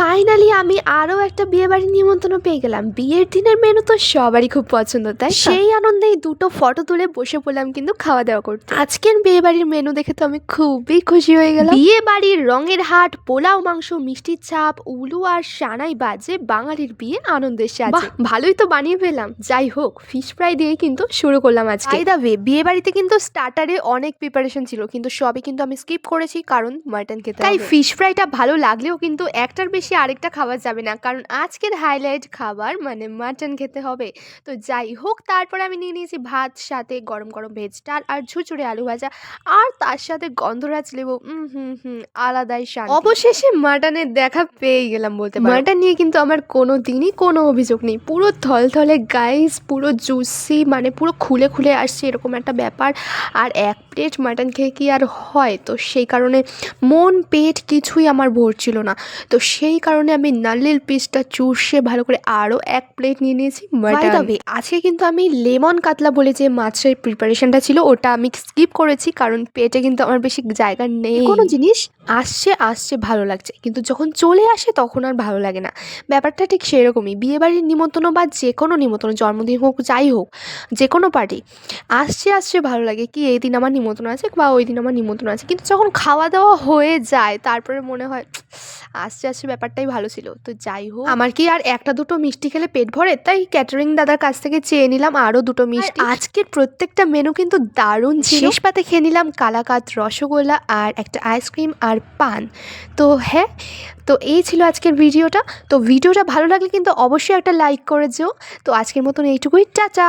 Finally আমি আরও একটা বিয়েবাড়ির নিমন্ত্রণ পেয়ে গেলাম। বিয়ের দিনের মেনু তো সবারই খুব পছন্দ, তাই সেই আনন্দেই দুটো ফটো তুলে বসে পড়লাম কিন্তু খাওয়া দাওয়া করতে। আজকের বিয়েবাড়ির মেনু দেখে তো আমি খুবই খুশি হয়ে গেলাম। বিয়ে বাড়ির রঙের হাট, পোলাও মাংস, মিষ্টির ছাপ, উলু আর সানাই বাজে বাঙালির বিয়ে আনন্দের সাথে। ভালোই তো বানিয়ে ফেলাম। যাই হোক, ফিশ ফ্রাই দিয়ে কিন্তু শুরু করলাম আজকে। বাই দ্য ওয়ে, বিয়ে বাড়িতে কিন্তু স্টার্টারে অনেক প্রিপারেশন ছিল, কিন্তু সবই কিন্তু আমি স্কিপ করেছি কারণ মাটন খেতে। তাই ফিশ ফ্রাইটা ভালো লাগলেও কিন্তু একটার বেশি আরেকটা খাওয়া যাবে না, কারণ আজকের হাইলাইট খাবার মানে মাটন খেতে হবে। তো যাই হোক, তারপরে আমি নিয়ে নিয়েছি ভাত, সাথে গরম গরম ভেজ ডাল আর ঝুরঝুরে আলু ভাজা, আর তার সাথে গন্ধরাজ লেবু। আলাদাই শান্তি। অবশেষে মাটনের দেখা পেয়ে গেলাম বলতে পারো। মাটন নিয়ে কিন্তু আমার কোনো দিনই কোনো অভিযোগ নেই। পুরো থলথলে গাইস, পুরো জুসি, মানে পুরো খুলে খুলে আসছে এরকম একটা ব্যাপার। আর এক প্লেট মাটন খেয়ে কি আর হয়, তো সেই কারণে মন পেট কিছুই আমার ভরছিল না। তো সেই কারণে আমি নারকেল পিসটা চুষে ভালো করে আরও এক প্লেট নিয়ে নিয়েছি মাটন। তবে আজকে কিন্তু আমি লেমন কাতলা বলে যে মাছের প্রিপারেশনটা ছিল ওটা আমি স্কিপ করেছি, কারণ পেটে কিন্তু আমার বেশি জায়গা নেই। কোনো জিনিস আসছে আসছে ভালো লাগছে, কিন্তু যখন চলে আসে তখন আর ভালো লাগে না। ব্যাপারটা ঠিক সেরকমই। বিয়েবাড়ির নিমন্ত্রণ বা যে কোনো নিমন্ত্রণ, জন্মদিন হোক যাই হোক, যে কোনো পার্টি আসছে আসছে ভালো লাগে, কি এই দিন আমার নিমন্ত্রণ আছে বা ওই দিন আমার নিমন্ত্রণ আছে, কিন্তু যখন খাওয়া দাওয়া হয়ে যায় তারপরে মনে হয় আসছে আসছে ব্যাপারটাই ভালো ছিল। তো যাই হোক, আমার কি আর একটা দুটো মিষ্টি খেলে পেট ভরে, তাই ক্যাটারিং দাদার কাছ থেকে চেয়ে নিলাম আরও দুটো মিষ্টি। আজকের প্রত্যেকটা মেনু কিন্তু দারুণ ছিল। শেষ পাতে খেয়ে নিলাম কালাকাঁদ, রসগোল্লা আর একটা আইসক্রিম আর পান। তো হ্যাঁ, তো এই ছিল আজকের ভিডিওটা। তো ভিডিওটা ভালো লাগলে কিন্তু অবশ্যই একটা লাইক করে যেও। তো আজকের মতন এইটুকুই, টাটা।